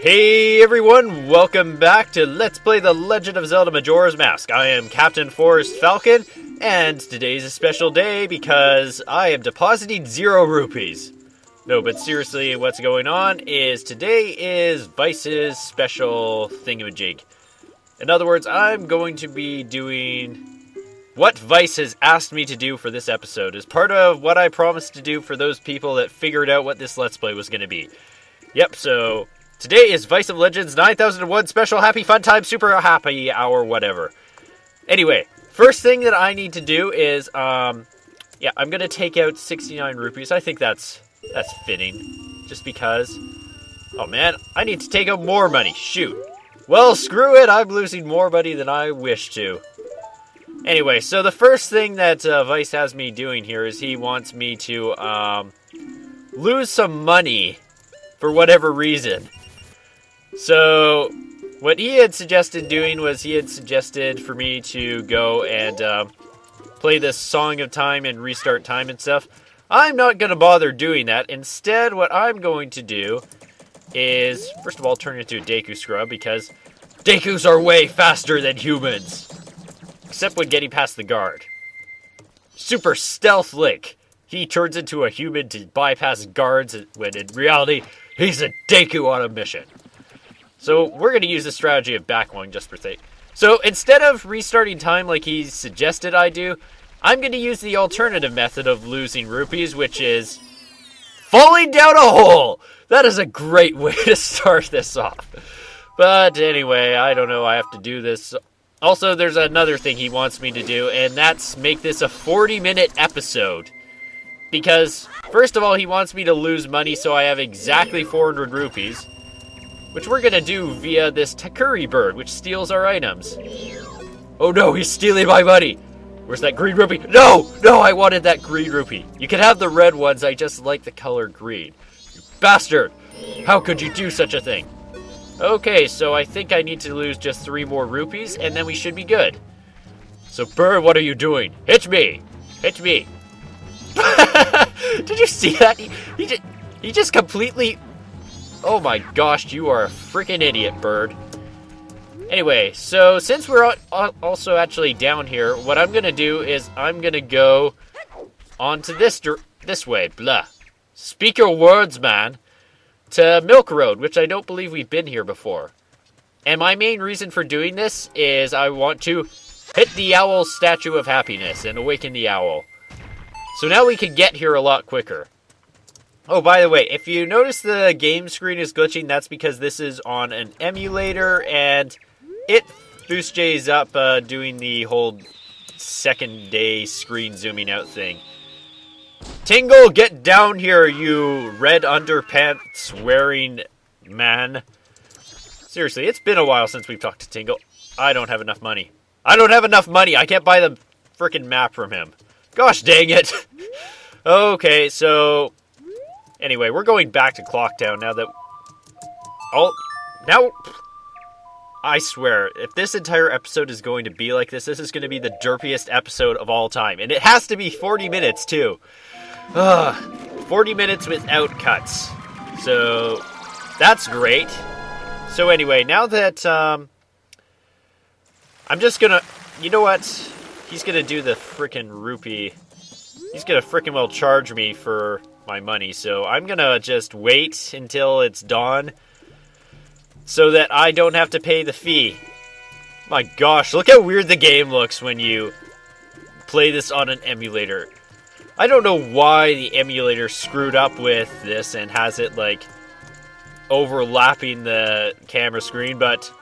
Hey everyone, welcome back to Let's Play The Legend of Zelda Majora's Mask. I am Captain Forrest Falcon, and today's a special day because I am depositing 0 rupees. No, but seriously, what's going on is today is Vyse's special thingamajig. In other words, I'm going to be doing what Vyse has asked me to do for this episode as part of what I promised to do for those people that figured out what this Let's Play was going to be. Yep, so today is VyseofLegends9001's special happy fun time super happy hour whatever. Anyway, first thing that I need to do is, I'm going to take out 69 rupees. I think that's fitting, just because. Oh man, I need to take out more money, shoot. Well, screw it, I'm losing more money than I wish to. Anyway, so the first thing that Vyse has me doing here is he wants me to lose some money for whatever reason. So, what he had suggested doing was he had suggested for me to go and play this Song of Time and restart time and stuff. I'm not going to bother doing that. Instead, what I'm going to do is, first of all, turn into a Deku Scrub, because Dekus are way faster than humans. Except when getting past the guard. Super Stealth Link. He turns into a human to bypass guards when in reality, he's a Deku on a mission. So we're going to use the strategy of backline just for sake. So instead of restarting time like he suggested I do, I'm going to use the alternative method of losing rupees, which is falling down a hole. That is a great way to start this off. But anyway, I don't know, I have to do this. Also, there's another thing he wants me to do, and that's make this a 40-minute episode. Because, first of all, he wants me to lose money so I have exactly 400 rupees. Which we're going to do via this Takuri bird, which steals our items. Oh no, he's stealing my money! Where's that green rupee? No! No, I wanted that green rupee. You can have the red ones, I just like the color green. You bastard! How could you do such a thing? Okay, so I think I need to lose just 3 more rupees, and then we should be good. So, bird, what are you doing? Hit me! Hit me! Did you see that? He just completely... Oh my gosh, you are a freaking idiot, bird. Anyway, so since we're also actually down here, what I'm going to do is I'm going to go onto this way. Blah. Speak your words, man. To Milk Road, which I don't believe we've been here before. And my main reason for doing this is I want to hit the owl statue of happiness and awaken the owl. So now we can get here a lot quicker. Oh, by the way, if you notice the game screen is glitching, that's because this is on an emulator, and it boosts up doing the whole second day screen zooming out thing. Tingle, get down here, you red underpants wearing man. Seriously, it's been a while since we've talked to Tingle. I don't have enough money. I don't have enough money. I can't buy the frickin' map from him. Gosh dang it. Okay, so anyway, we're going back to Clocktown now that... Now, I swear, if this entire episode is going to be like this is going to be the derpiest episode of all time. And it has to be 40 minutes, too. 40 minutes without cuts. So, that's great. So anyway, now that, I'm just gonna... You know what? He's gonna do the frickin' rupee. He's gonna frickin' well charge me for my money. So I'm gonna just wait until it's dawn so that I don't have to pay the fee. My gosh, look how weird the game looks when you play this on an emulator. I don't know why the emulator screwed up with this and has it, like, overlapping the camera screen, but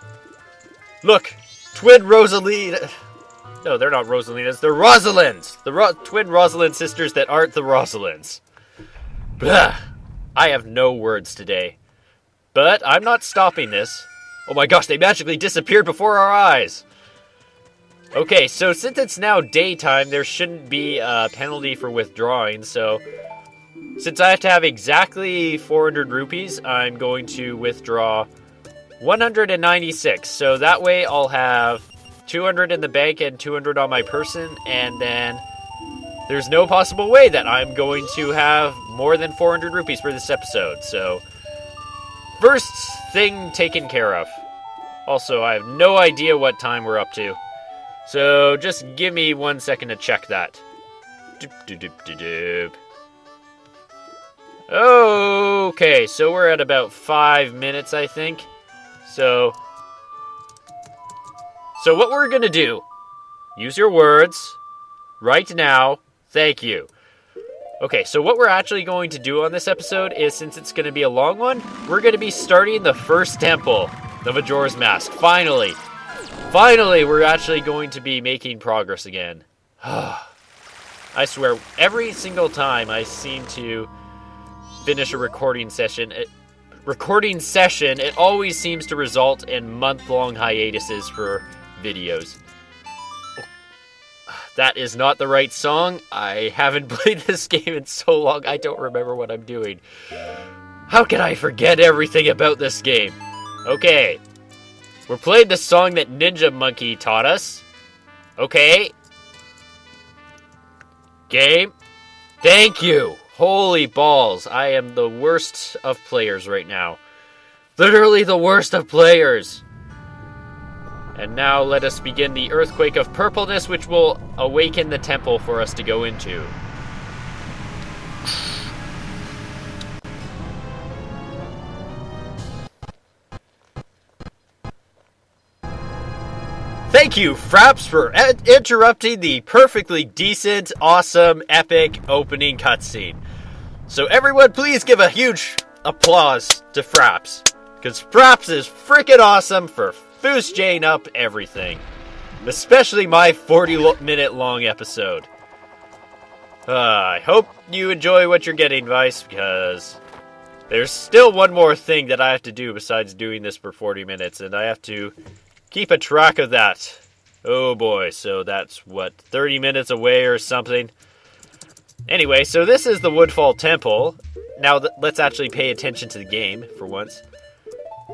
look, twin Rosalina. No, they're not Rosalinas, they're Rosalinds! The twin Rosalind sisters that aren't the Rosalinds. Blah. I have no words today. But I'm not stopping this. Oh my gosh, they magically disappeared before our eyes! Okay, so since it's now daytime, there shouldn't be a penalty for withdrawing, so since I have to have exactly 400 rupees, I'm going to withdraw 196. So that way I'll have 200 in the bank and 200 on my person, and then there's no possible way that I'm going to have more than 400 rupees for this episode. So First thing taken care of. Also, I have no idea what time we're up to. So just give me 1 second to check that. Okay, so we're at about 5 minutes, I think. So what we're gonna do, use your words right now. Thank you. Okay, so what we're actually going to do on this episode is, since it's going to be a long one, we're going to be starting the first temple, the Majora's Mask. Finally, we're actually going to be making progress again. I swear, every single time I seem to finish a recording session, it always seems to result in month-long hiatuses for videos. That is not the right song. I haven't played this game in so long, I don't remember what I'm doing. How can I forget everything about this game? Okay. We're playing the song that Ninja Monkey taught us. Okay. Game. Thank you. Holy balls. I am the worst of players right now. Literally the worst of players. And now let us begin the earthquake of purpleness, which will awaken the temple for us to go into. Thank you, Fraps, for interrupting the perfectly decent, awesome, epic opening cutscene. So everyone, please give a huge applause to Fraps, because Fraps is freaking awesome for Jane up everything. Especially my 40-minute long episode. I hope you enjoy what you're getting, Vice, because there's still one more thing that I have to do besides doing this for 40 minutes, and I have to keep a track of that. Oh boy, so that's, 30 minutes away or something? Anyway, so this is the Woodfall Temple. Now, let's actually pay attention to the game, for once.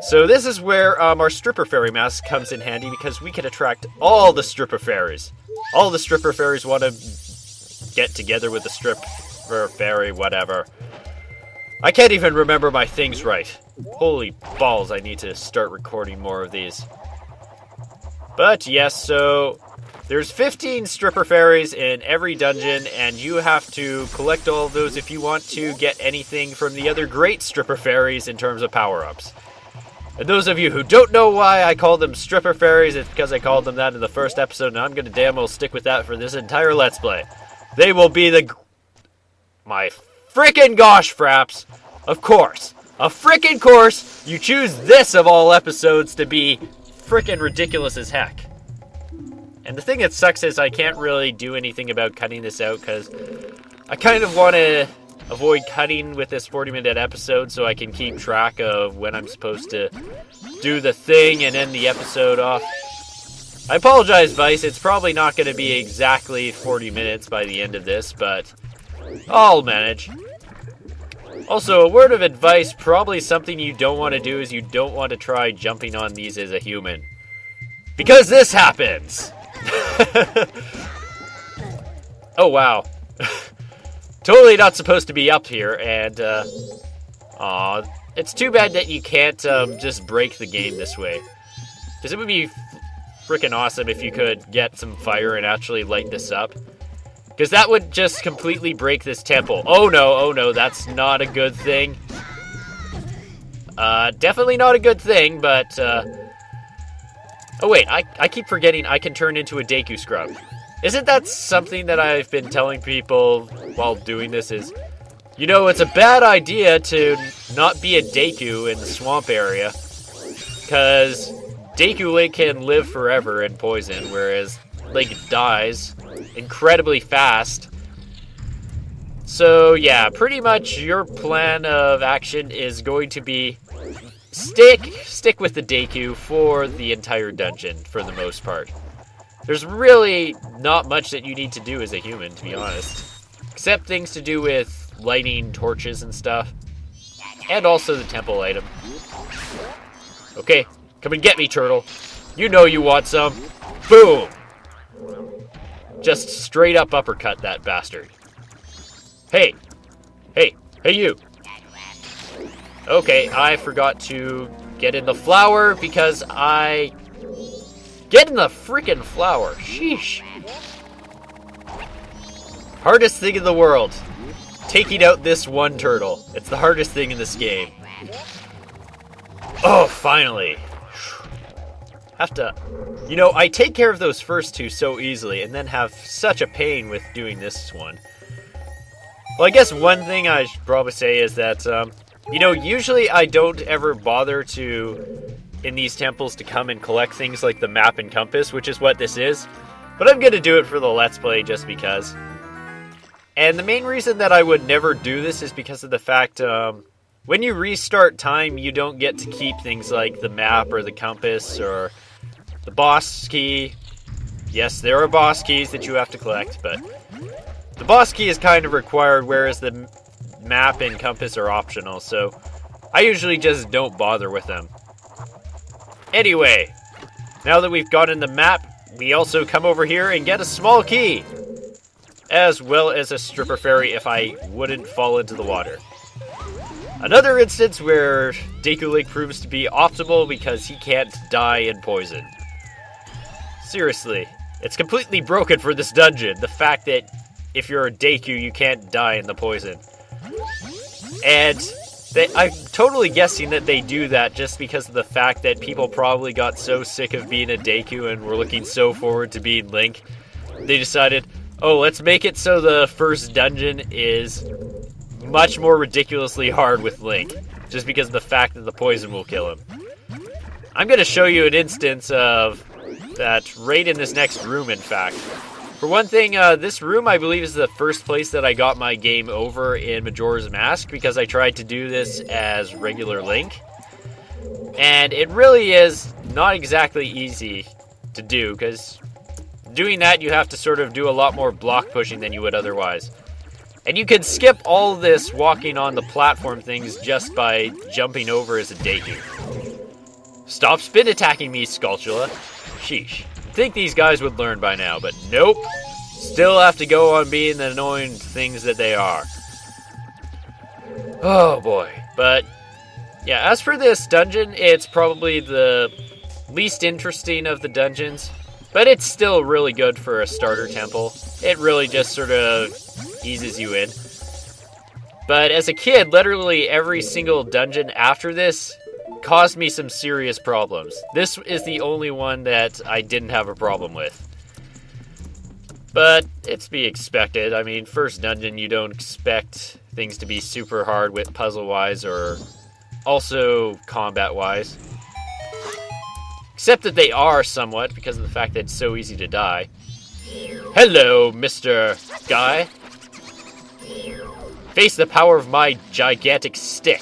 So this is where our stripper fairy mask comes in handy, because we can attract all the stripper fairies. All the stripper fairies want to get together with the stripper fairy, whatever. I can't even remember my things right. Holy balls, I need to start recording more of these. But yes, so there's 15 stripper fairies in every dungeon, and you have to collect all of those if you want to get anything from the other great stripper fairies in terms of power-ups. And those of you who don't know why I call them stripper fairies, it's because I called them that in the first episode, and I'm going to damn well stick with that for this entire Let's Play. They will be my frickin' gosh, Fraps! Of course! A frickin' course! You choose this of all episodes to be frickin' ridiculous as heck. And the thing that sucks is I can't really do anything about cutting this out, because I kind of want to avoid cutting with this 40-minute episode so I can keep track of when I'm supposed to do the thing and end the episode off. I apologize, Vice, it's probably not going to be exactly 40 minutes by the end of this, but I'll manage. Also, a word of advice, probably something you don't want to do is you don't want to try jumping on these as a human. Because this happens! Oh, wow. Totally not supposed to be up here, and, it's too bad that you can't, just break the game this way. Because it would be freaking awesome if you could get some fire and actually light this up. Because that would just completely break this temple. Oh no, that's not a good thing. Definitely not a good thing, but, oh wait, I keep forgetting I can turn into a Deku Scrub. Isn't that something that I've been telling people while doing this is, you know, it's a bad idea to not be a Deku in the swamp area, because Deku Link can live forever in poison, whereas Link dies incredibly fast. So yeah, pretty much your plan of action is going to be stick with the Deku for the entire dungeon for the most part. There's really not much that you need to do as a human, to be honest. Except things to do with lighting torches and stuff. And also the temple item. Okay, come and get me, turtle. You know you want some. Boom! Just straight up uppercut that bastard. Hey! Hey you! Okay, I forgot to get in the flower because I... Get in the freaking flower. Sheesh. Hardest thing in the world. Taking out this one turtle. It's the hardest thing in this game. Oh, finally. Have to... You know, I take care of those first two so easily and then have such a pain with doing this one. Well, I guess one thing I should probably say is that, you know, usually I don't ever bother to, in these temples, to come and collect things like the map and compass, which is what this is. But I'm going to do it for the Let's Play just because. And the main reason that I would never do this is because of the fact, when you restart time, you don't get to keep things like the map or the compass or the boss key. Yes, there are boss keys that you have to collect, but the boss key is kind of required, whereas the map and compass are optional, so I usually just don't bother with them. Anyway, now that we've gotten the map, we also come over here and get a small key, as well as a stripper fairy if I wouldn't fall into the water. Another instance where Deku Lake proves to be optimal because he can't die in poison. Seriously, it's completely broken for this dungeon, the fact that if you're a Deku, you can't die in the poison. And I'm totally guessing that they do that just because of the fact that people probably got so sick of being a Deku and were looking so forward to being Link. They decided, oh, let's make it so the first dungeon is much more ridiculously hard with Link, just because of the fact that the poison will kill him. I'm going to show you an instance of that right in this next room, in fact. For one thing, this room, I believe, is the first place that I got my game over in Majora's Mask, because I tried to do this as regular Link. And it really is not exactly easy to do, because doing that, you have to sort of do a lot more block pushing than you would otherwise. And you can skip all this walking on the platform things just by jumping over as a Deku. Stop spin attacking me, Skulltula. Sheesh. Think these guys would learn by now, but nope. Still have to go on being the annoying things that they are. Oh boy. But yeah, as for this dungeon, it's probably the least interesting of the dungeons, but it's still really good for a starter temple. It really just sort of eases you in. But as a kid, literally every single dungeon after this caused me some serious problems. This is the only one that I didn't have a problem with. But it's to be expected. I mean, first dungeon, you don't expect things to be super hard with puzzle-wise or also combat-wise. Except that they are somewhat because of the fact that it's so easy to die. Hello, Mr. Guy. Face the power of my gigantic stick.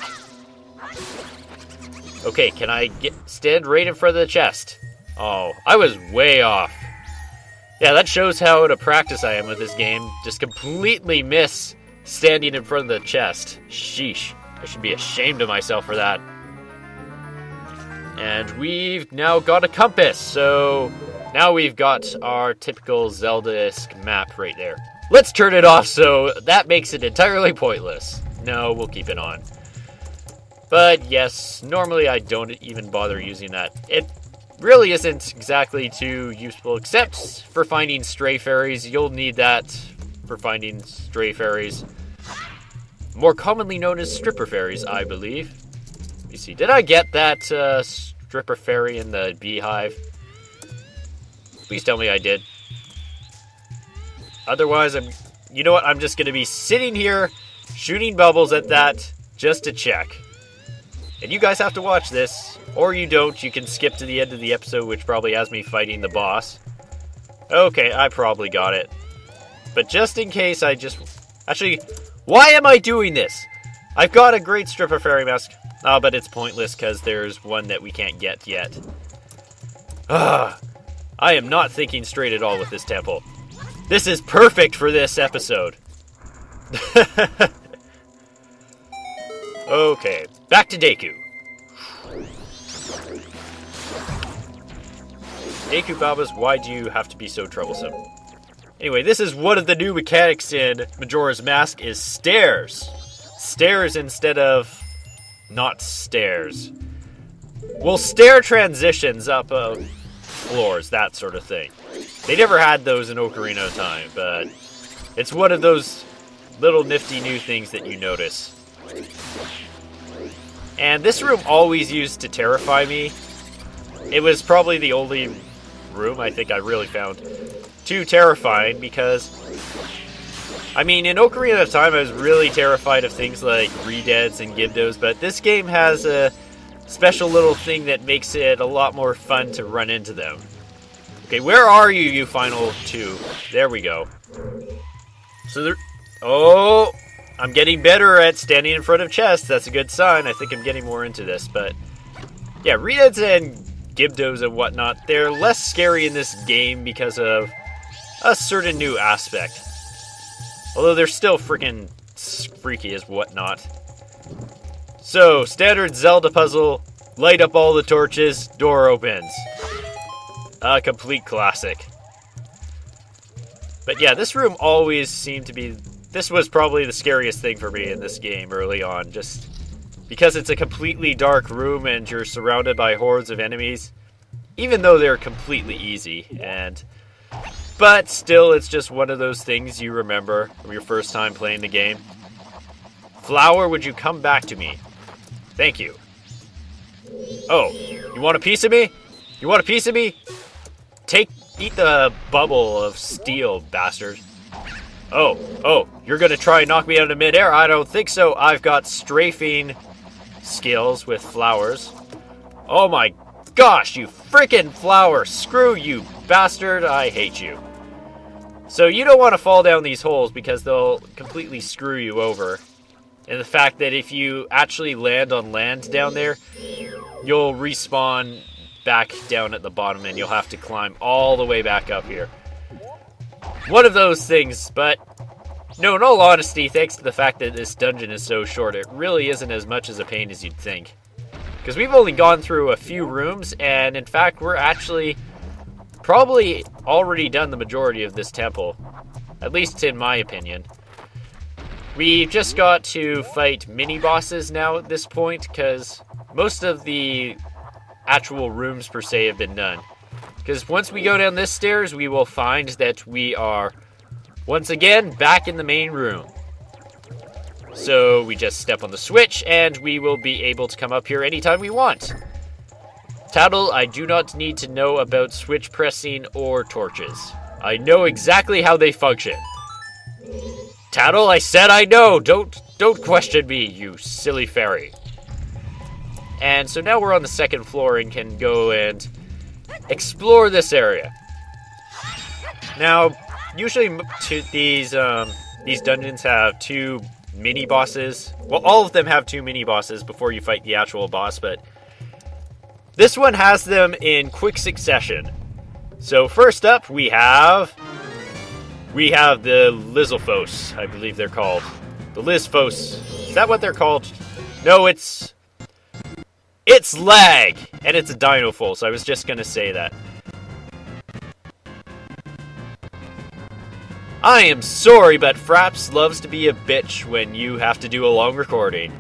Okay, can I stand right in front of the chest? Oh, I was way off. Yeah, that shows how out of practice I am with this game. Just completely miss standing in front of the chest. Sheesh. I should be ashamed of myself for that. And we've now got a compass, so now we've got our typical Zelda-esque map right there. Let's turn it off so that makes it entirely pointless. No, we'll keep it on. But yes, normally I don't even bother using that. It really isn't exactly too useful, except for finding stray fairies. You'll need that for finding stray fairies. More commonly known as stripper fairies, I believe. Let me see, did I get that stripper fairy in the beehive? Please tell me I did. Otherwise, you know what? I'm just going to be sitting here shooting bubbles at that just to check. And you guys have to watch this, or you don't. You can skip to the end of the episode, which probably has me fighting the boss. Okay, I probably got it. But just in case, Actually, why am I doing this? I've got a great stripper fairy mask. Oh, but it's pointless because there's one that we can't get yet. I am not thinking straight at all with this temple. This is perfect for this episode. Okay, back to Deku. Deku Babas, why do you have to be so troublesome? Anyway, this is one of the new mechanics in Majora's Mask is stairs. Stairs instead of not stairs. Well, stair transitions up floors, that sort of thing. They never had those in Ocarina of Time, but it's one of those little nifty new things that you notice. And this room always used to terrify me. It was probably the only room I think I really found too terrifying because, I mean, in Ocarina of Time I was really terrified of things like Redeads and Gibdos, but this game has a special little thing that makes it a lot more fun to run into them. Okay, where are you, you final two? There we go. So there... Oh! I'm getting better at standing in front of chests. That's a good sign. I think I'm getting more into this, but... Yeah, Redeads and Gibdos and whatnot, they're less scary in this game because of a certain new aspect. Although they're still freaking freaky as whatnot. So, standard Zelda puzzle, light up all the torches, door opens. A complete classic. But yeah, this room always seemed to be... This was probably the scariest thing for me in this game early on, just because it's a completely dark room and you're surrounded by hordes of enemies, even though they're completely easy. But still, it's just one of those things you remember from your first time playing the game. Flower, would you come back to me? Thank you. Oh, you want a piece of me? You want a piece of me? Eat the bubble of steel, bastard. Oh, you're gonna try and knock me out of midair? I don't think so. I've got strafing skills with flowers. Oh my gosh, you frickin' flower! Screw you, bastard! I hate you. So you don't want to fall down these holes because they'll completely screw you over. And the fact that if you actually land on land down there, you'll respawn back down at the bottom and you'll have to climb all the way back up here. One of those things, but no, in all honesty, thanks to the fact that this dungeon is so short, it really isn't as much as a pain as you'd think. Because we've only gone through a few rooms, and in fact, we're actually probably already done the majority of this temple. At least in my opinion. We just got to fight mini-bosses now at this point, because most of the actual rooms per se have been done. Because once we go down this stairs, we will find that we are, once again, back in the main room. So we just step on the switch, and we will be able to come up here anytime we want. Tattle, I do not need to know about switch pressing or torches. I know exactly how they function. Tattle, I said I know! Don't question me, you silly fairy. And so now we're on the second floor and can go and explore this area. Now, usually these dungeons have two mini-bosses. Well, all of them have two mini-bosses before you fight the actual boss, but this one has them in quick succession. So first up, we have the Lizalfos, I believe they're called. The Lizfos. Is that what they're called? No, it's lag, and it's a Dinoful, so I was just gonna say that. I am sorry, but Fraps loves to be a bitch when you have to do a long recording.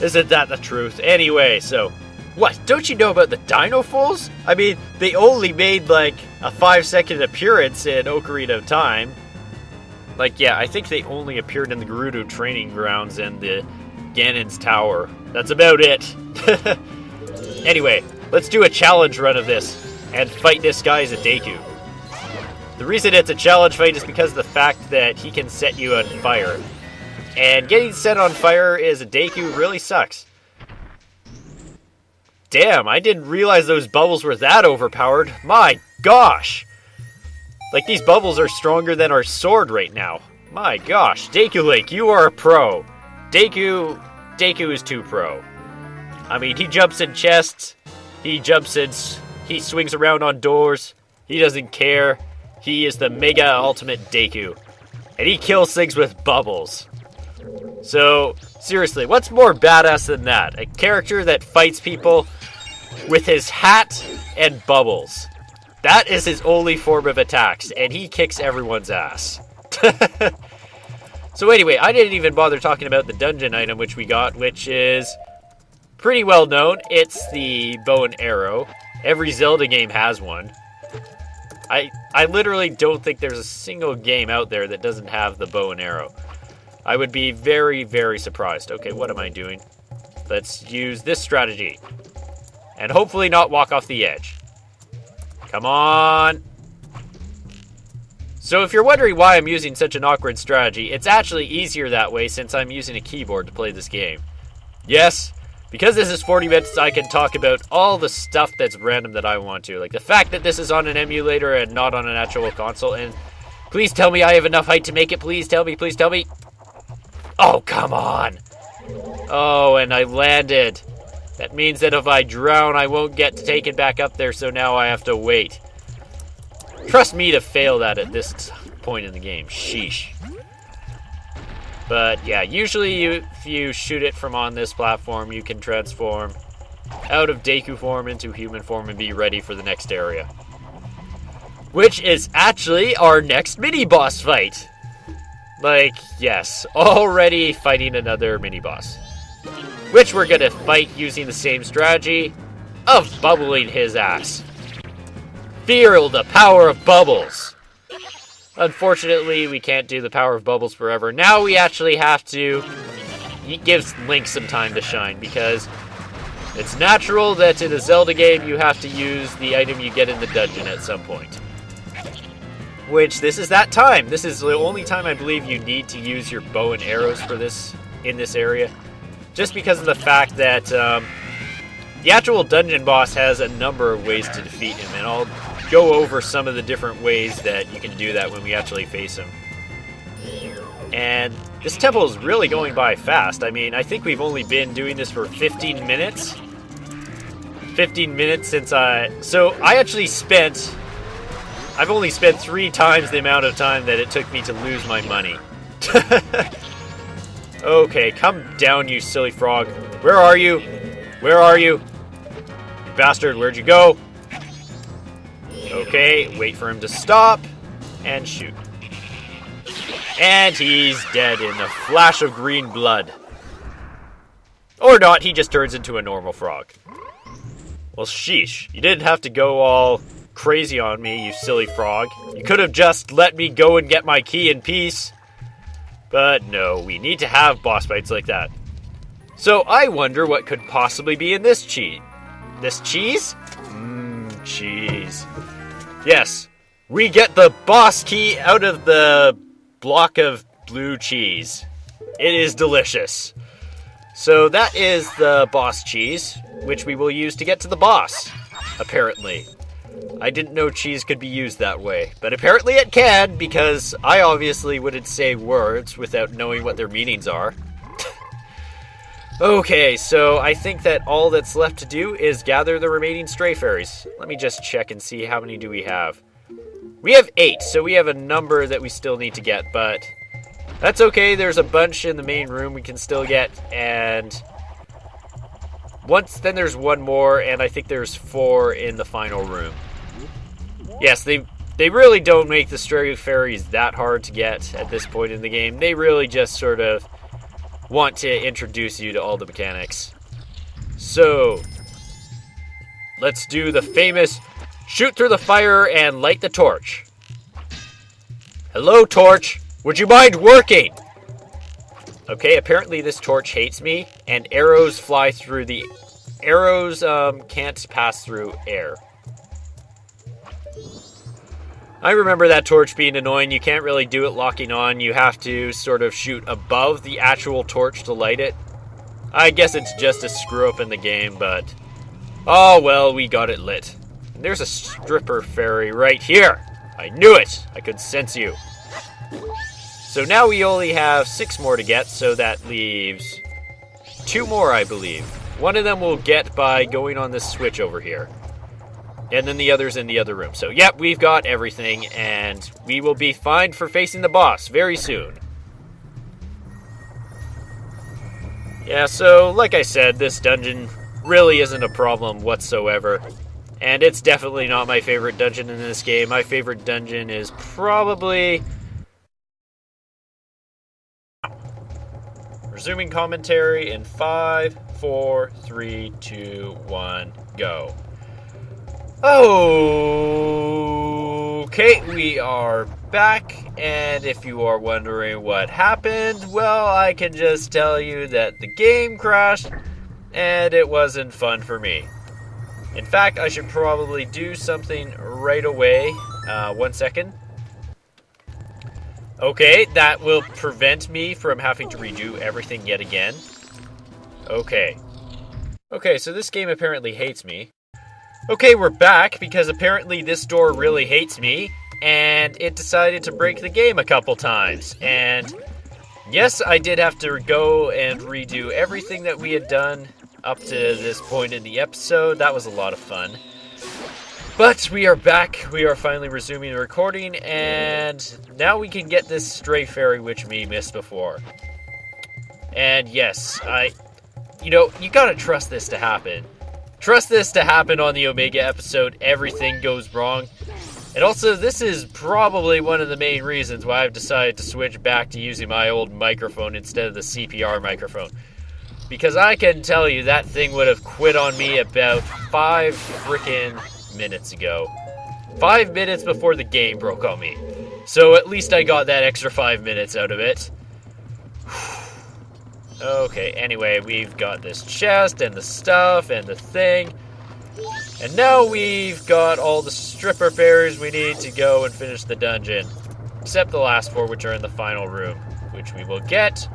Isn't that the truth? Anyway, so, what, don't you know about the Dinofuls? I mean, they only made, like, a 5-second appearance in Ocarina of Time. Like, yeah, I think they only appeared in the Gerudo Training Grounds and the Ganon's Tower. That's about it. Anyway, let's do a challenge run of this and fight this guy as a Deku. The reason it's a challenge fight is because of the fact that he can set you on fire. And getting set on fire as a Deku really sucks. Damn, I didn't realize those bubbles were that overpowered. My gosh! Like, these bubbles are stronger than our sword right now. My gosh, Deku Link, you are a pro. Deku is too pro. I mean, he jumps in chests, he swings around on doors, he doesn't care. He is the mega ultimate Deku. And he kills things with bubbles. So, seriously, what's more badass than that? A character that fights people with his hat and bubbles. That is his only form of attacks, and he kicks everyone's ass. So anyway, I didn't even bother talking about the dungeon item which we got, which is pretty well known. It's the bow and arrow. Every Zelda game has one. I literally don't think there's a single game out there that doesn't have the bow and arrow. I would be very, very surprised. Okay, what am I doing? Let's use this strategy. And hopefully not walk off the edge. Come on. So if you're wondering why I'm using such an awkward strategy, it's actually easier that way since I'm using a keyboard to play this game. Yes, because this is 40 minutes, I can talk about all the stuff that's random that I want to. Like the fact that this is on an emulator and not on an actual console. And please tell me I have enough height to make it. Please tell me, please tell me. Oh, come on. Oh, and I landed. That means that if I drown, I won't get taken back up there, so now I have to wait. Trust me to fail that at this point in the game. Sheesh. But yeah, usually if you shoot it from on this platform, you can transform out of Deku form into human form and be ready for the next area. Which is actually our next mini-boss fight. Like, yes, already fighting another mini-boss. Which we're gonna fight using the same strategy of bubbling his ass. Feel the power of bubbles. Unfortunately, we can't do the power of bubbles forever. Now we actually have to give Link some time to shine, because it's natural that in a Zelda game you have to use the item you get in the dungeon at some point. Which, this is that time. This is the only time I believe you need to use your bow and arrows for this in this area. Just because of the fact that the actual dungeon boss has a number of ways to defeat him, and I'll go over some of the different ways that you can do that when we actually face him. And this temple is really going by fast. I mean, I think we've only been doing this for 15 minutes. 15 minutes since So I actually I've only spent 3 times the amount of time that it took me to lose my money. Okay, come down, you silly frog. Where are you? Where are you? You bastard, where'd you go? Okay, wait for him to stop, and shoot. And he's dead in a flash of green blood. Or not, he just turns into a normal frog. Well, sheesh, you didn't have to go all crazy on me, you silly frog. You could have just let me go and get my key in peace. But no, we need to have boss fights like that. So I wonder what could possibly be in this cheese. This cheese? Cheese. Yes, we get the boss key out of the block of blue cheese. It is delicious. So that is the boss cheese, which we will use to get to the boss, apparently. I didn't know cheese could be used that way, but apparently it can, because I obviously wouldn't say words without knowing what their meanings are. Okay, so I think that all that's left to do is gather the remaining stray fairies. Let me just check and see how many do we have. We have 8, so we have a number that we still need to get, but that's okay. There's a bunch in the main room we can still get, and then there's one more, and I think there's 4 in the final room. Yes, they really don't make the stray fairies that hard to get at this point in the game. They really just sort of want to introduce you to all the mechanics. So, let's do the famous shoot through the fire and light the torch. Hello, torch. Would you mind working? Okay, apparently this torch hates me, and arrows fly through the... Arrows can't pass through air. I remember that torch being annoying. You can't really do it locking on. You have to sort of shoot above the actual torch to light it. I guess it's just a screw up in the game, but... Oh, well, we got it lit. And there's a stripper fairy right here. I knew it. I could sense you. So now we only have 6 more to get, so that leaves 2 more, I believe. One of them we'll get by going on this switch over here. And then the other's in the other room. So, yep, we've got everything, and we will be fine for facing the boss very soon. Yeah, so, like I said, this dungeon really isn't a problem whatsoever. And it's definitely not my favorite dungeon in this game. My favorite dungeon is probably... Resuming commentary in 5, 4, 3, 2, 1, go. Okay, we are back, and if you are wondering what happened, well, I can just tell you that the game crashed, and it wasn't fun for me. In fact, I should probably do something right away. 1 second. Okay, that will prevent me from having to redo everything yet again. Okay. Okay, so this game apparently hates me. Okay, we're back, because apparently this door really hates me, and it decided to break the game a couple times. And yes, I did have to go and redo everything that we had done up to this point in the episode. That was a lot of fun. But we are back. We are finally resuming the recording, and now we can get this stray fairy which we missed before. And yes, you gotta trust this to happen. Trust this to happen on the Omega episode. Everything goes wrong. And also, this is probably one of the main reasons why I've decided to switch back to using my old microphone instead of the CPR microphone. Because I can tell you that thing would have quit on me about 5 frickin' minutes ago. 5 minutes before the game broke on me. So at least I got that extra 5 minutes out of it. Okay, anyway, we've got this chest and the stuff and the thing. And now we've got all the stripper fairies we need to go and finish the dungeon. Except the last 4, which are in the final room. Which we will get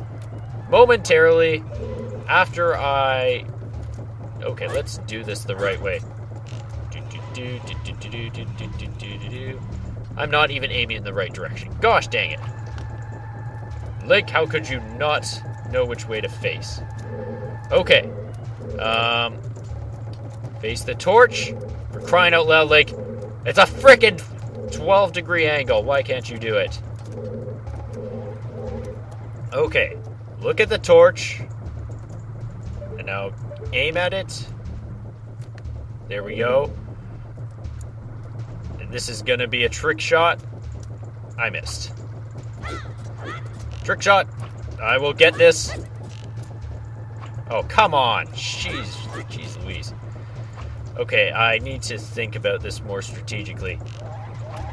momentarily after I... Okay, let's do this the right way. I'm not even aiming in the right direction. Gosh dang it. Link, how could you not know which way to face? Okay. Face the torch. For crying out loud, Link. It's a frickin' 12-degree angle. Why can't you do it? Okay. Look at the torch. And now aim at it. There we go. This is gonna be a trick shot. I missed. Trick shot. I will get this. Oh, come on. Jeez Louise. Okay, I need to think about this more strategically.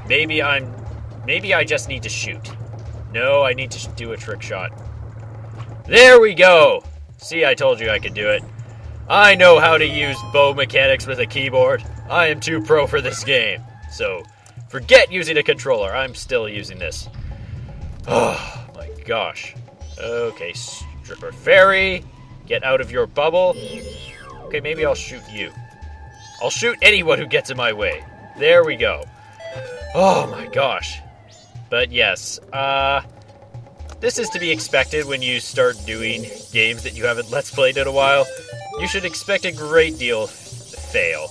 Maybe I just need to shoot. No, I need to do a trick shot. There we go. See, I told you I could do it. I know how to use bow mechanics with a keyboard. I am too pro for this game. So, forget using a controller. I'm still using this. Oh, my gosh. Okay, stripper fairy. Get out of your bubble. Okay, maybe I'll shoot you. I'll shoot anyone who gets in my way. There we go. Oh, my gosh. But yes, this is to be expected when you start doing games that you haven't Let's Played in a while. You should expect a great deal of fail.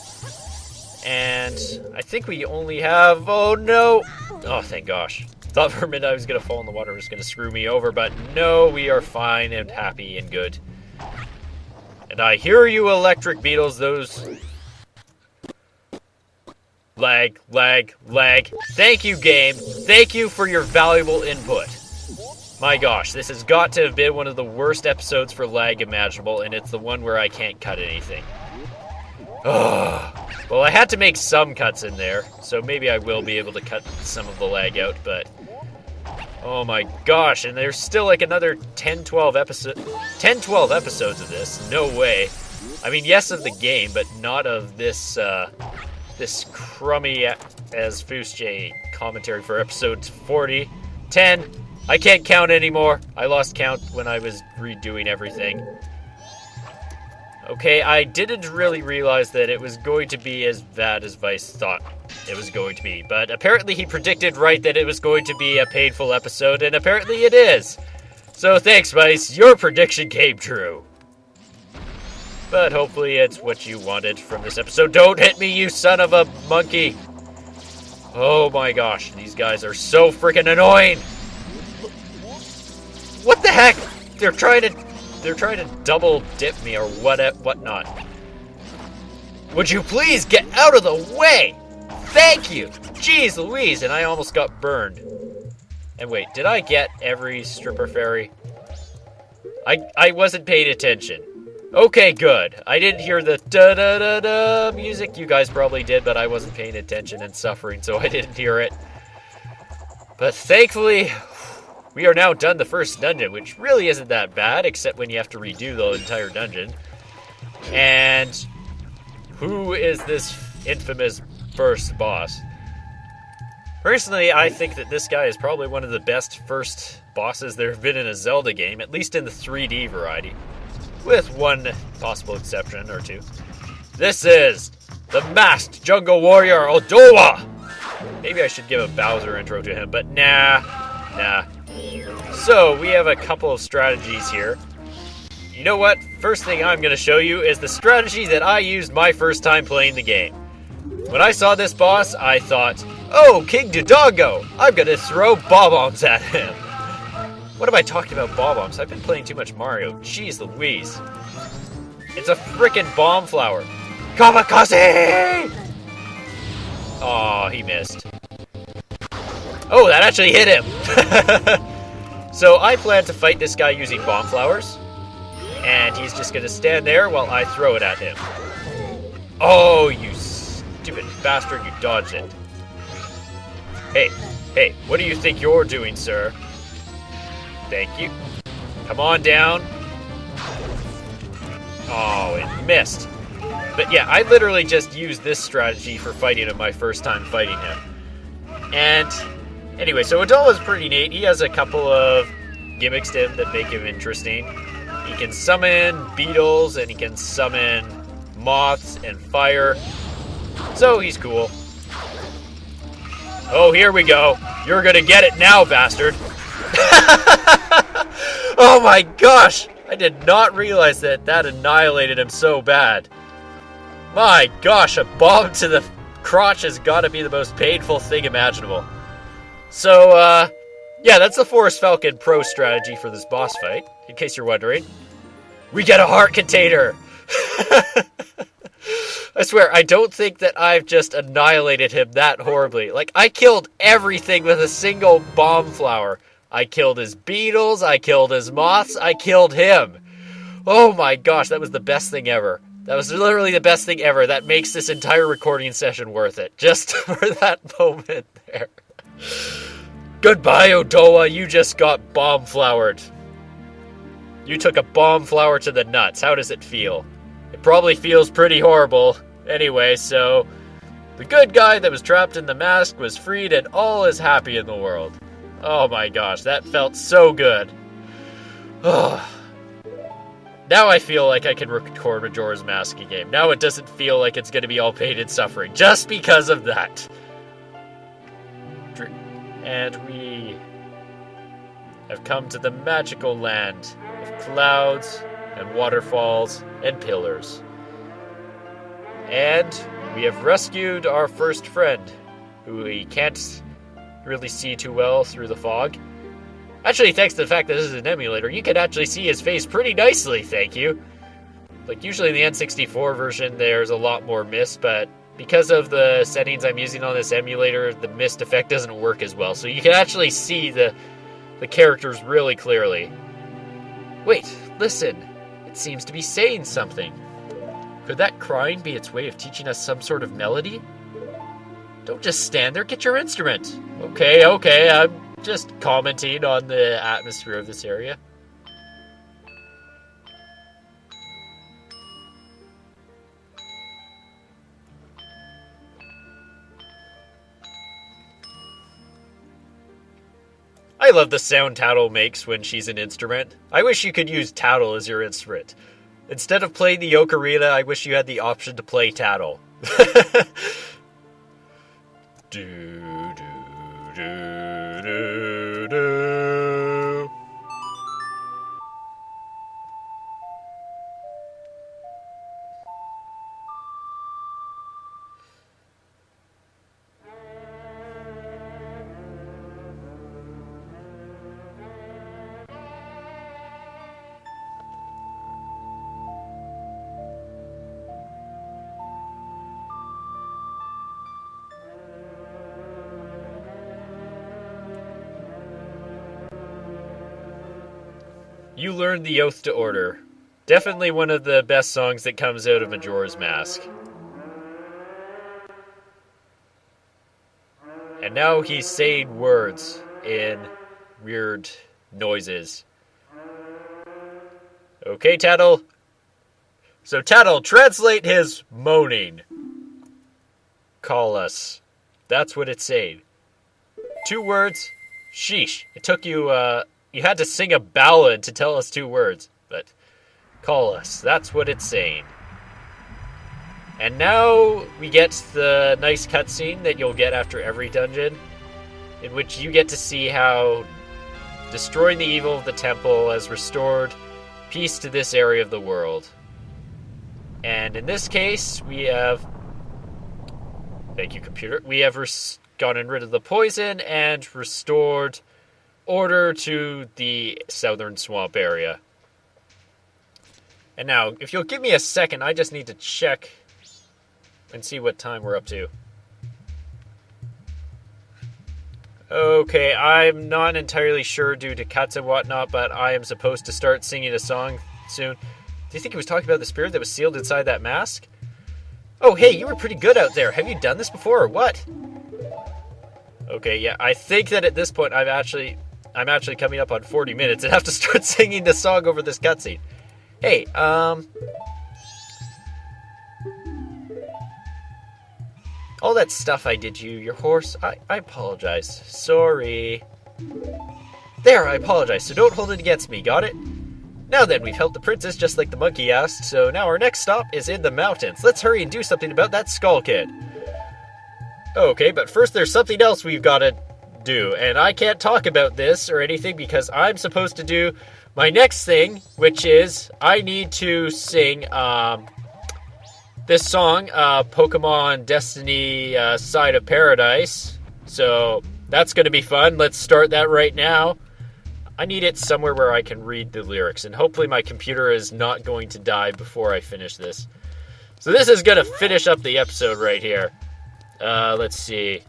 And I think we only have... Oh, no! Oh, thank gosh. Thought for a minute I was going to fall in the water. It was going to screw me over. But no, we are fine and happy and good. And I hear you, electric beetles. Those... Lag. Thank you, game. Thank you for your valuable input. My gosh, this has got to have been one of the worst episodes for lag imaginable. And it's the one where I can't cut anything. Ugh. Well, I had to make some cuts in there, so maybe I will be able to cut some of the lag out, but... Oh my gosh, and there's still like another 10-12 episodes of this. No way. I mean, yes, of the game, but not of this, this crummy as Foosjay commentary for episode 40. 10. I can't count anymore. I lost count when I was redoing everything. Okay, I didn't really realize that it was going to be as bad as Vyse thought it was going to be. But apparently he predicted right that it was going to be a painful episode, and apparently it is. So thanks, Vyse. Your prediction came true. But hopefully it's what you wanted from this episode. Don't hit me, you son of a monkey. Oh my gosh, these guys are so freaking annoying. What the heck? They're trying to double dip me or whatnot. Would you please get out of the way? Thank you. Jeez Louise, and I almost got burned. And wait, did I get every stripper fairy? I wasn't paying attention. Okay, good. I didn't hear the da-da-da-da music. You guys probably did, but I wasn't paying attention and suffering, so I didn't hear it. But thankfully, we are now done the first dungeon, which really isn't that bad, except when you have to redo the entire dungeon. And who is this infamous first boss? Personally, I think that this guy is probably one of the best first bosses there have been in a Zelda game, at least in the 3D variety. With one possible exception or two. This is the masked jungle warrior Odoa! Maybe I should give a Bowser intro to him, but nah. So, we have a couple of strategies here. You know what? First thing I'm going to show you is the strategy that I used my first time playing the game. When I saw this boss, I thought, oh, King Dodongo! I'm going to throw bob-ombs at him. What am I talking about bob-ombs? I've been playing too much Mario. Jeez Louise. It's a frickin' bomb flower. Kamikaze! Aw, he missed. Oh, that actually hit him! So I plan to fight this guy using bomb flowers. And he's just gonna stand there while I throw it at him. Oh, you stupid bastard, you dodged it. Hey, what do you think you're doing, sir? Thank you. Come on down. Oh, it missed. But yeah, I literally just used this strategy for fighting him my first time fighting him. And anyway, so Adola's pretty neat. He has a couple of gimmicks to him that make him interesting. He can summon beetles and he can summon moths and fire. So he's cool. Oh, here we go. You're gonna get it now, bastard. Oh my gosh! I did not realize that annihilated him so bad. My gosh, a bomb to the crotch has got to be the most painful thing imaginable. So, yeah, that's the Forest Falcon Pro strategy for this boss fight, in case you're wondering. We get a heart container! I swear, I don't think that I've just annihilated him that horribly. Like, I killed everything with a single bomb flower. I killed his beetles, I killed his moths, I killed him. Oh my gosh, that was the best thing ever. That was literally the best thing ever. That makes this entire recording session worth it. Just for that moment there. Goodbye, Odoa, you just got bomb flowered. You took a bomb flower to the nuts. How does it feel? It probably feels pretty horrible. Anyway, so the good guy that was trapped in the mask was freed and all is happy in the world. Oh my gosh, that felt so good. Now I feel like I can record Majora's Mask game. Now it doesn't feel like it's going to be all pain and suffering, just because of that. And we have come to the magical land of clouds and waterfalls and pillars. And we have rescued our first friend, who we can't really see too well through the fog. Actually, thanks to the fact that this is an emulator, you can actually see his face pretty nicely, thank you. Like, usually in the N64 version, there's a lot more mist, but because of the settings I'm using on this emulator, the mist effect doesn't work as well, so you can actually see the characters really clearly. Wait, listen. It seems to be saying something. Could that crying be its way of teaching us some sort of melody? Don't just stand there, get your instrument. Okay, I'm just commenting on the atmosphere of this area. I love the sound Tattle makes when she's an instrument. I wish you could use Tattle as your instrument. Instead of playing the ocarina, I wish you had the option to play Tattle. Do, do, do, do, do. You learned the oath to order. Definitely one of the best songs that comes out of Majora's Mask. And now he's saying words in weird noises. Okay, Tattle. So, Tattle, translate his moaning. Call us. That's what it's saying. 2 words. Sheesh. It took you, you had to sing a ballad to tell us 2 words. But, call us. That's what it's saying. And now we get the nice cutscene that you'll get after every dungeon, in which you get to see how destroying the evil of the temple has restored peace to this area of the world. And in this case, we have... Thank you, computer. We have gotten rid of the poison and restored order to the southern swamp area. And now, if you'll give me a second, I just need to check and see what time we're up to. Okay, I'm not entirely sure due to cuts and whatnot, but I am supposed to start singing a song soon. Do you think he was talking about the spirit that was sealed inside that mask? Oh, hey, you were pretty good out there. Have you done this before or what? Okay, yeah, I think that at this point I'm actually coming up on 40 minutes and have to start singing the song over this cutscene. Hey, all that stuff I did you, your horse, I apologize. Sorry. There, I apologize, so don't hold it against me, got it? Now then, we've helped the princess just like the monkey asked, so now our next stop is in the mountains. Let's hurry and do something about that skull kid. Okay, but first there's something else we've got to do, and I can't talk about this or anything because I'm supposed to do my next thing, which is I need to sing this song, Pokemon Destiny Side of Paradise. So that's going to be fun. Let's start that right now. I need it somewhere where I can read the lyrics, and hopefully my computer is not going to die before I finish this. So this is going to finish up the episode right here. Let's see.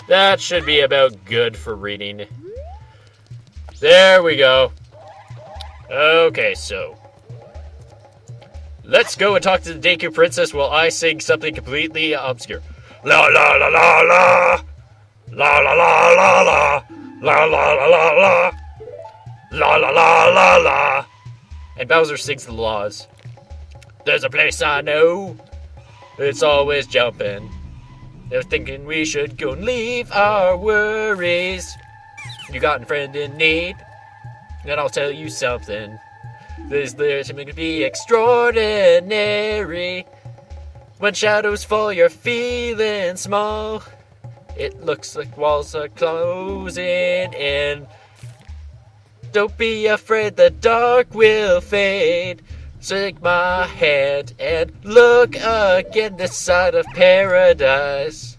That should be about good for reading. There we go. Okay, so let's go and talk to the Deku Princess while I sing something completely obscure. La la la la la. La la la la la. La la la la la. La la la la la. And Bowser sings the laws. There's a place I know. It's always jumping. They're thinking we should go and leave our worries. You got a friend in need. Then I'll tell you something. This lyrics are going to be extraordinary. When shadows fall, you're feeling small. It looks like walls are closing in. Don't be afraid, the dark will fade. Take my hand and look again. This side of paradise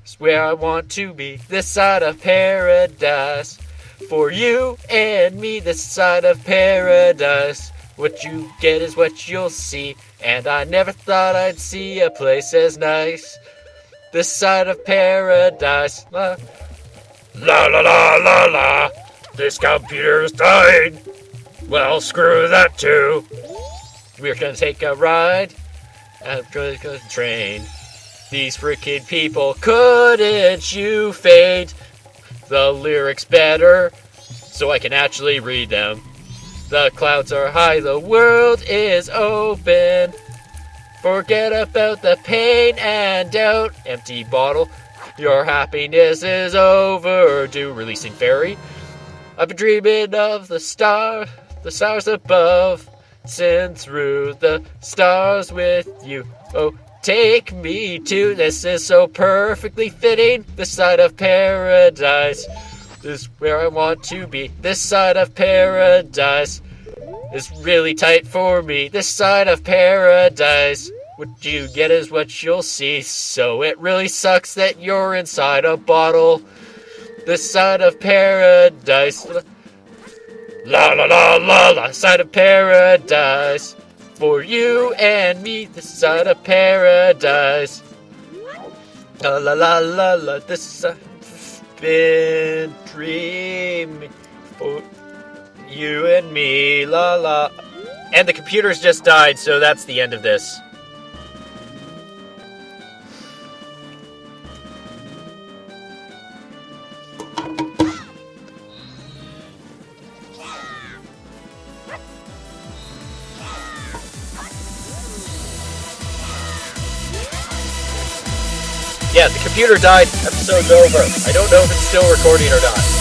is where I want to be. This side of paradise. For you and me, this side of paradise. What you get is what you'll see. And I never thought I'd see a place as nice. This side of paradise. La la la la la la. This computer's dying. Well, screw that too. We're gonna take a ride. I'm gonna train. These freaking people, couldn't you fade the lyrics better so I can actually read them? The clouds are high, the world is open. Forget about the pain and doubt. Empty bottle, your happiness is overdue. Releasing fairy. I've been dreaming of the stars above. Send through the stars with you. Oh, take me to, this is so perfectly fitting. This side of paradise is where I want to be. This side of paradise is really tight for me. This side of paradise, what you get is what you'll see. So it really sucks that you're inside a bottle. This side of paradise. La la la la la, side of paradise. For you and me, this side of paradise. La la la la la, this I've been dreaming. For you and me, la la. And the computers just died, so that's the end of this. Yeah, the computer died, episode's over. I don't know if it's still recording or not.